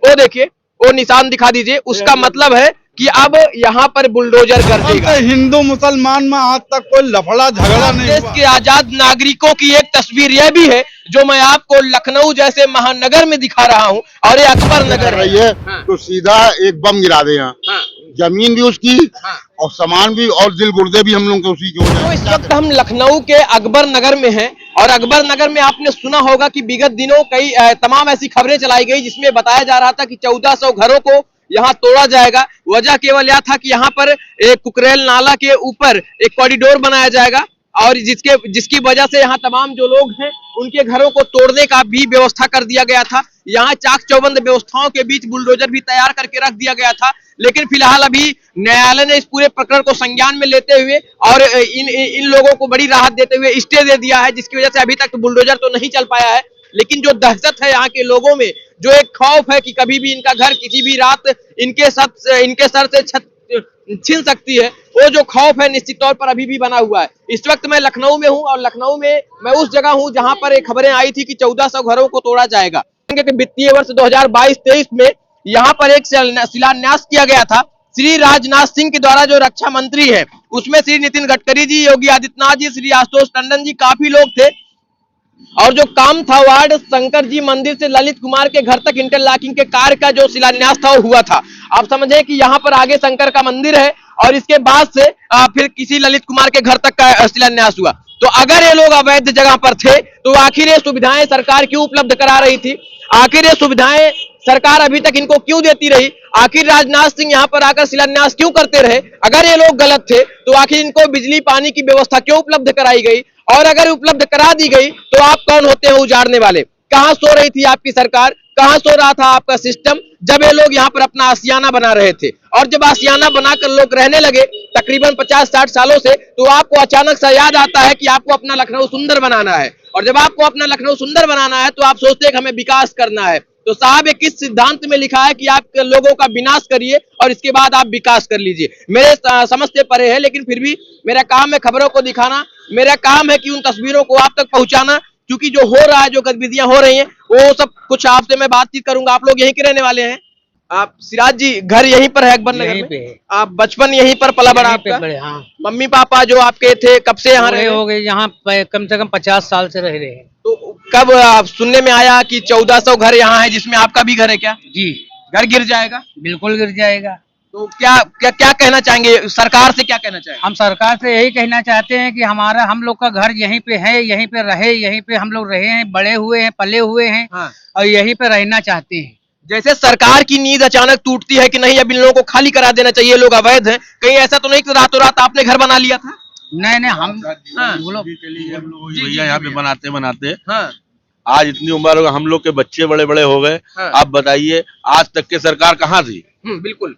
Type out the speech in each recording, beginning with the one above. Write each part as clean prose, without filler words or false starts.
वो देखिए, वो निशान दिखा दीजिए, उसका मतलब है कि अब यहाँ पर बुलडोजर कर देगा। हिंदू मुसलमान में आज तक कोई लफड़ा झगड़ा नहीं देश हुआ। के आजाद नागरिकों की एक तस्वीर यह भी है जो मैं आपको लखनऊ जैसे महानगर में दिखा रहा हूँ, और ये अकबर नगर रही है। तो सीधा एक बम गिरा दे यहाँ, जमीन भी उसकी और सामान भी और दिल गुर्दे भी हम लोग के उसी के हो तो इस वक्त हम लखनऊ के अकबर नगर में हैं, और अकबर नगर में आपने सुना होगा कि विगत दिनों कई तमाम ऐसी खबरें चलाई गई जिसमें बताया जा रहा था कि 1400 घरों को यहाँ तोड़ा जाएगा। वजह केवल यह था कि यहाँ पर एक कुकरेल नाला के ऊपर एक कॉरिडोर बनाया जाएगा, और जिसकी वजह से यहाँ तमाम जो लोग हैं उनके घरों को तोड़ने का भी व्यवस्था कर दिया गया था। यहाँ चाक चौबंद व्यवस्थाओं के बीच बुलडोजर भी तैयार करके रख दिया गया था, लेकिन फिलहाल अभी न्यायालय ने इस पूरे प्रकरण को संज्ञान में लेते हुए और इन लोगों को बड़ी राहत देते हुए स्टे दे दिया है, जिसकी वजह से अभी तक बुलडोजर तो नहीं चल पाया है। लेकिन जो दहशत है यहाँ के लोगों में, जो एक खौफ है कि कभी भी इनका घर किसी भी रात इनके सर से छत छीन सकती है, वो जो खौफ है निश्चित तौर पर अभी भी बना हुआ है। इस वक्त मैं लखनऊ में हूँ, और लखनऊ में मैं उस जगह हूँ जहां पर एक खबरें आई थी कि 1400 घरों को तोड़ा जाएगा। वित्तीय वर्ष 2022-23 में यहाँ पर एक शिलान्यास किया गया था श्री राजनाथ सिंह के द्वारा, जो रक्षा मंत्री है उसमें श्री नितिन गडकरी जी, योगी आदित्यनाथ जी, श्री आशुतोष टंडन जी, काफी लोग थे। और जो काम था वार्ड शंकर जी मंदिर से ललित कुमार के घर तक इंटरलॉकिंग के कार्य का जो शिलान्यास था वो हुआ था। आप समझे कि यहाँ पर आगे शंकर का मंदिर है और इसके बाद से फिर किसी ललित कुमार के घर तक का शिलान्यास हुआ। तो अगर ये लोग अवैध जगह पर थे तो आखिर ये सुविधाएं सरकार क्यों उपलब्ध करा रही थी? आखिर ये सुविधाएं सरकार अभी तक इनको क्यों देती रही? आखिर राजनाथ सिंह यहाँ पर आकर शिलान्यास क्यों करते रहे? अगर ये लोग गलत थे तो आखिर इनको बिजली पानी की व्यवस्था क्यों उपलब्ध कराई गई? और अगर उपलब्ध करा दी गई तो आप कौन होते हैं उजाड़ने वाले? कहां सो रही थी आपकी सरकार? कहां सो रहा था आपका सिस्टम जब ये लोग यहाँ पर अपना आशियाना बना रहे थे? और जब आशियाना बनाकर लोग रहने लगे तकरीबन 50-60 सालों से, तो आपको अचानक सा याद आता है कि आपको अपना लखनऊ सुंदर बनाना है। और जब आपको अपना लखनऊ सुंदर बनाना है तो आप सोचते हैं कि हमें विकास करना है। तो साहब ये किस सिद्धांत में लिखा है कि आप लोगों का विनाश करिए और इसके बाद आप विकास कर लीजिए? मेरे समझ से परे है, लेकिन फिर भी मेरा काम है खबरों को दिखाना, मेरा काम है कि उन तस्वीरों को आप तक पहुंचाना, क्योंकि जो हो रहा है, जो गतिविधियां हो रही हैं, वो सब कुछ आपसे मैं बातचीत करूंगा। आप लोग यहीं के रहने वाले हैं? आप सिराज जी घर यहीं पर है अकबर नगर में? आप बचपन यहीं पर पला बड़ा आपका? हाँ। मम्मी पापा जो आपके थे कब से यहाँ रहे हो गए? यहाँ कम से कम 50 साल से रह रहे हैं। तो कब सुनने में आया कि 1400 घर यहाँ है, जिसमें आपका भी घर है क्या? जी। घर गिर जाएगा? बिल्कुल गिर जाएगा। तो क्या कहना चाहेंगे? सरकार से क्या कहना चाहेंगे? हम सरकार से यही कहना चाहते हैं कि हम लोग का घर यहीं पे है, यहीं पे रहे, यहीं पे हम लोग रहे हैं, बड़े हुए हैं, पले हुए हैं। हाँ। और यहीं पे रहना चाहते हैं। जैसे सरकार की नींद अचानक टूटती है कि नहीं अब इन लोगों को खाली करा देना चाहिए, लोग अवैध हैं, कहीं ऐसा तो नहीं कि रातों रात आपने घर बना लिया था? नहीं हम भैया यहाँ पे बनाते हाँ। आज इतनी उम्र हो गई, हम लोग के बच्चे बड़े बड़े हो गए। हाँ। आप बताइए आज तक के सरकार कहाँ थी? बिल्कुल।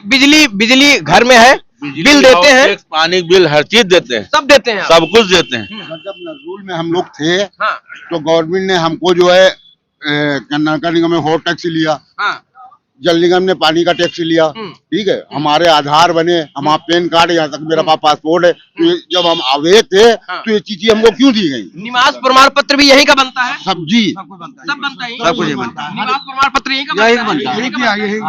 बिजली घर में है, बिल देते हैं, पानी बिल हर चीज देते हैं, सब देते हैं, सब कुछ देते हैं। जब नजरुल में हम लोग थे हाँ। तो गवर्नमेंट ने हमको जो है नगर निगम में होर टैक्स लिया, हाँ। जल निगम ने पानी का टैक्स लिया, ठीक है, हमारे आधार बने, हमारा पैन कार्ड, यहाँ तक मेरा पास पासपोर्ट है। तो जब हम अवैध थे तो ये चीजें हमको क्यों दी गई? निवास प्रमाण पत्र भी यहीं का बनता है? सब्जी सब बनता है, सब कुछ बनता है। निवास प्रमाण पत्र यहीं का बनता है।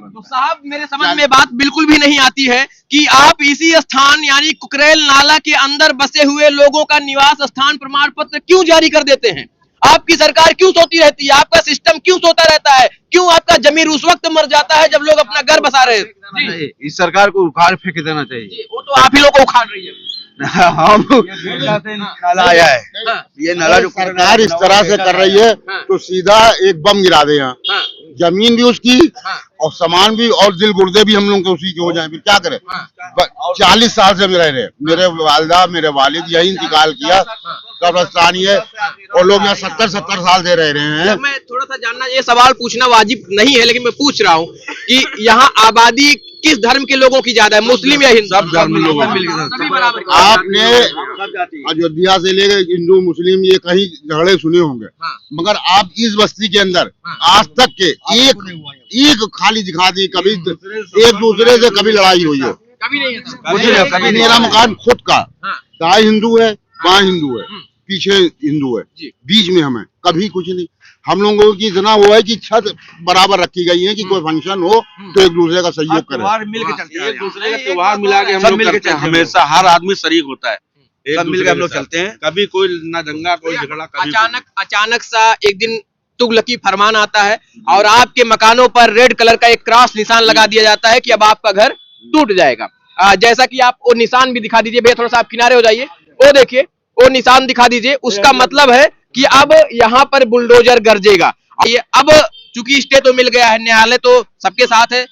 तो साहब मेरे समझ में बात बिल्कुल भी नहीं आती है कि आप इसी स्थान यानी कुकरेल नाला के अंदर बसे हुए लोगों का निवास स्थान प्रमाण पत्र क्यों जारी कर देते हैं? आपकी सरकार क्यों सोती रहती है? आपका सिस्टम क्यों सोता रहता है? क्यों आपका जमीर उस वक्त मर जाता है जब लोग अपना घर बसा रहे हैं? इस सरकार को उखाड़ फेंक देना चाहिए। वो तो आप ही लोग को उखाड़ रही है। हम नाला आया है, ये नाला जो सरकार इस तरह से कर रही है तो सीधा एक बम गिरा दे यहाँ, जमीन भी उसकी और सामान भी और दिल गुर्दे भी हम लोग के उसी के हो जाए, फिर क्या करें? 40 साल से रह रहे, मेरे वालिदा मेरे वालिद यही इंतकाल किया, कब्रस्तानी है, और लोग यहाँ 70-70 साल से रह रहे हैं। मैं थोड़ा सा जानना, ये सवाल पूछना वाजिब नहीं है लेकिन मैं पूछ रहा हूँ कि यहाँ आबादी किस धर्म के लोगों की ज्यादा है, मुस्लिम या हिंदू? सब धर्म लोग आपने अयोध्या से लेकर हिंदू मुस्लिम ये कहीं झगड़े सुने होंगे, मगर आप इस बस्ती के अंदर आज तक के एक खाली दिखा दी कभी एक दूसरे से कभी लड़ाई हुई हो? कभी नहीं। कभी मेरा मकान खुद का, दाएं हिंदू है, बाएं हिंदू है, पीछे हिंदू है, बीच में हमें कभी कुछ नहीं। हम लोगों की इतना वो है कि छत बराबर रखी गई है कि कोई फंक्शन हो तो एक दूसरे का सहयोग करें। मिल के चलते हैं, एक दूसरे का त्योहार मिला के हम लोग करते हैं, हमेशा हर आदमी शरीक होता है, सब मिल के हम लोग चलते हैं। कभी कोई ना दंगा कोई झगड़ा, कभी अचानक सा एक दिन तुगलकी फरमान आता है और आपके मकानों पर रेड कलर का एक क्रॉस निशान लगा दिया जाता है कि अब आपका घर टूट जाएगा। जैसा कि आप वो निशान भी दिखा दीजिए भैया, थोड़ा सा आप किनारे हो जाइए, वो देखिए वो निशान दिखा दीजिए। उसका मतलब है कि अब यहाँ पर बुलडोजर गरजेगा। ये अब चूंकि स्टे तो मिल गया है, न्यायालय तो सबके साथ है,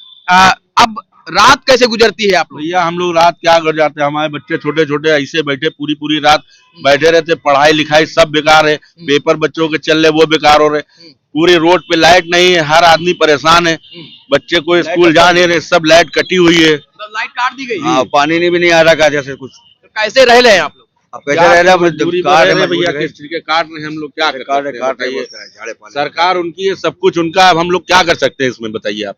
अब रात कैसे गुजरती है आप लोग? भैया हम लोग रात क्या कर जाते हैं, हमारे बच्चे छोटे छोटे ऐसे बैठे पूरी पूरी रात बैठे रहते, पढ़ाई लिखाई सब बेकार है, पेपर बच्चों के चल रहे वो बेकार हो रहे, पूरी रोड पे लाइट नहीं है, हर आदमी परेशान है, बच्चे को स्कूल जा नहीं रहे, सब लाइट कटी हुई है, लाइट काट दी गई। हाँ, पानी भी नहीं आ रहा जैसे कुछ। तो कैसे रह रहे हैं आप लोग? अब कैसे रह रहा मजदूरी भैया, किस तरीके काट रहे हैं, हम लोग क्या कर सकते हैं? सरकार उनकी है, सब कुछ उनका, अब हम लोग क्या कर सकते हैं इसमें, बताइए आप।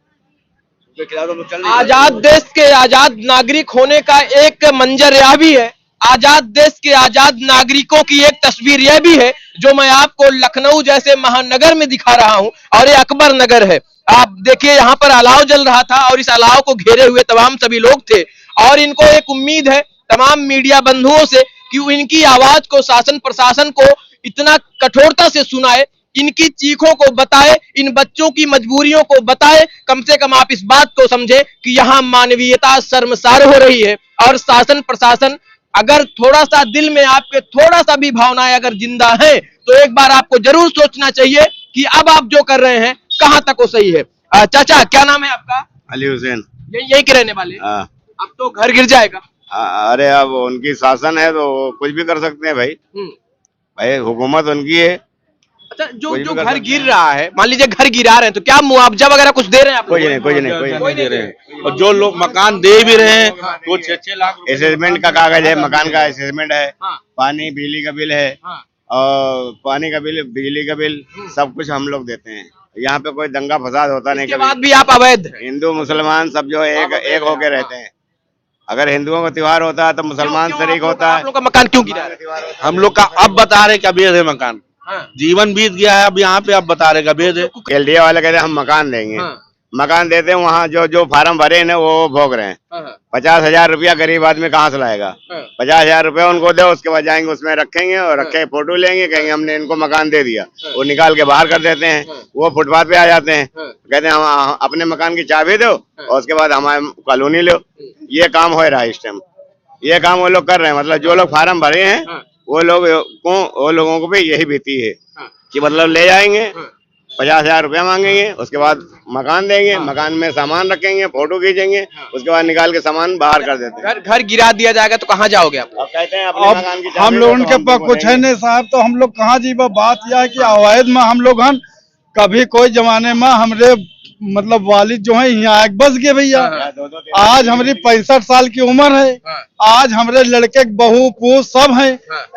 आजाद देश के आजाद नागरिक होने का एक मंजर यह भी है, आजाद देश के आजाद नागरिकों की एक तस्वीर यह भी है जो मैं आपको लखनऊ जैसे महानगर में दिखा रहा हूं, और ये अकबर नगर है। आप देखिए यहाँ पर अलाव जल रहा था और इस अलाव को घेरे हुए तमाम सभी लोग थे, और इनको एक उम्मीद है तमाम मीडिया बंधुओं से कि इनकी आवाज को शासन प्रशासन को इतना कठोरता से सुनाए, इनकी चीखों को बताए, इन बच्चों की मजबूरियों को बताए। कम से कम आप इस बात को समझे कि यहाँ मानवीयता शर्मसार हो रही है, और शासन प्रशासन अगर थोड़ा सा दिल में आपके थोड़ा सा भी भावनाएं अगर जिंदा है तो एक बार आपको जरूर सोचना चाहिए कि अब आप जो कर रहे हैं कहां तक वो सही है। चाचा क्या नाम है आपका? अली हुसैन। यही के रहने वाले? अब तो घर गिर जाएगा। अरे अब उनकी शासन है तो कुछ भी कर सकते हैं भाई, भाई हुकूमत उनकी है। अच्छा, जो घर गिर रहा है, मान लीजिए घर गिरा रहे हैं तो क्या मुआवजा वगैरह कुछ दे रहे हैं आप? कोई नहीं दे रहे हैं, और जो लोग मकान दे भी रहे हैं वो 6-6 लाख असेसमेंट का कागज है, मकान का असेसमेंट है, पानी बिजली का बिल है, और पानी का बिल बिजली का बिल सब कुछ हम लोग देते हैं। यहाँ पे कोई दंगा फसाद होता नहीं। इसके बाद भी आप अवैध? हिंदू मुसलमान सब जो है एक होके रहते हैं। अगर हिंदुओं का त्योहार होता है तो मुसलमान शरीक होता है। आप लोग का मकान क्यों गिरा है? हम लोग का अब बता रहे क्या बेद है मकान, जीवन बीत गया है, अब यहाँ पे अब बता रहे क्या बेद है। एलडीए वाले कहते हैं हम मकान देंगे, मकान देते हैं, वहाँ जो फार्म भरे हैं वो भोग रहे हैं। 50,000 रुपया गरीब आदमी कहाँ से लाएगा? 50,000 रुपया उनको दो, उसके बाद जाएंगे उसमें रखेंगे और रखे फोटो लेंगे, कहेंगे हमने इनको मकान दे दिया, वो निकाल के बाहर कर देते हैं। वो फुटपाथ पे आ जाते हैं, कहते हैं हम अपने मकान की चाबी दो और उसके बाद हमारे कॉलोनी लो। ये काम हो रहा है इस टाइम, ये काम वो लोग कर रहे हैं। मतलब जो लोग फार्म भरे हैं वो लोगों को भी यही बीती है कि मतलब ले जाएंगे, 50,000 रुपया मांगेंगे, उसके बाद मकान देंगे, मकान में सामान रखेंगे, फोटो खींचेंगे, उसके बाद निकाल के सामान बाहर कर देते हैं। घर गिरा दिया जाएगा तो कहाँ जाओगे आप? कहते हैं अपने मकान की हम लोग उनके पास कुछ है नहीं साहब, तो हम लोग कहाँ जीवा। बात यह है कि अवैध में हम लोग कभी कोई जमाने में हमरे मतलब वालिद जो है यहाँ बस गए भैया। आज हमारी 65 साल की उम्र है, आज हमारे लड़के बहू पूत सब हैं,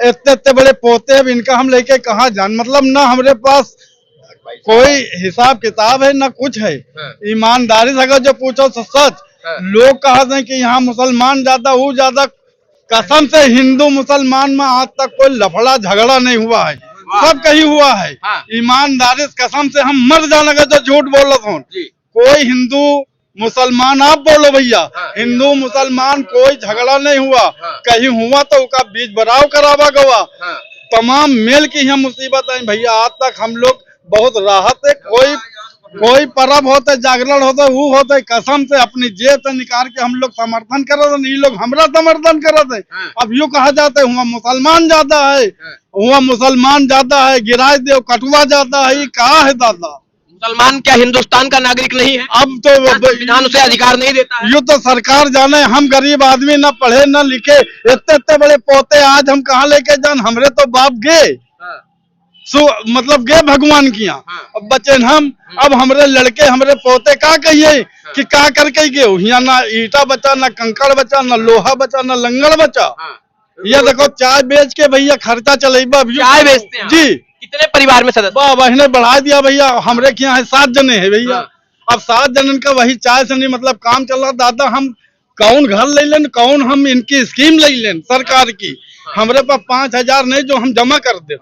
इतने बड़े पोते हैं, इनका हम लेके कहाँ जान। मतलब ना हमारे पास कोई हिसाब किताब है ना कुछ है। ईमानदारी से अगर जो पूछो तो सच लोग कहते हैं कि यहाँ मुसलमान ज्यादा वो ज्यादा। कसम से हिंदू मुसलमान में आज तक कोई लफड़ा झगड़ा नहीं हुआ है, सब कहीं हुआ है। ईमानदारी कसम से हम मर जाने का जो झूठ बोल रहा हूँ। कोई हिंदू मुसलमान आप बोलो भैया, हिंदू मुसलमान कोई झगड़ा नहीं हुआ, कहीं हुआ तो उसका बीच बराव करावा गवा। तमाम मेल की यहाँ मुसीबत है भैया। आज तक हम लोग बहुत राहत है, कोई पर्व होते जागरण होते वो होते, कसम से अपनी जेब से निकाल के हम लोग समर्थन करते हैं, ये लोग हमारा समर्थन करते हैं। अब यूँ कहा जाता है हुआ मुसलमान ज्यादा है, हुआ मुसलमान ज्यादा है, गिराए दे कटवा जाता है, ये कहा है दादा? मुसलमान क्या हिंदुस्तान का नागरिक नहीं है? अब तो संविधान उसे अधिकार नहीं देता है। यूँ तो सरकार जाने, हम गरीब आदमी न पढ़े न लिखे, इतने बड़े पोते आज हम कहाँ लेके जान। हमरे तो बाप गए मतलब गए भगवान की यहाँ, अब बचे हम। अब हमारे लड़के हमारे पोते का कहिए कि का करके गए, यहाँ ना ईटा बचा, ना कंकड़ बचा, ना लोहा बचा, ना लंगड़ बचा। ये देखो चाय बेच के भैया खर्चा चलेगा। चाय बेचते हैं जी। कितने परिवार में सदस्य? बहने बढ़ा दिया भैया, हमरे के यहाँ 7 जने हैं भैया। अब 7 जनन का वही चाय से नहीं मतलब काम चल रहा। दादा हम कौन घर ले लें, कौन हम इनकी स्कीम ले लें सरकार की। हमारे पास 5,000 नहीं जो हम जमा कर दे।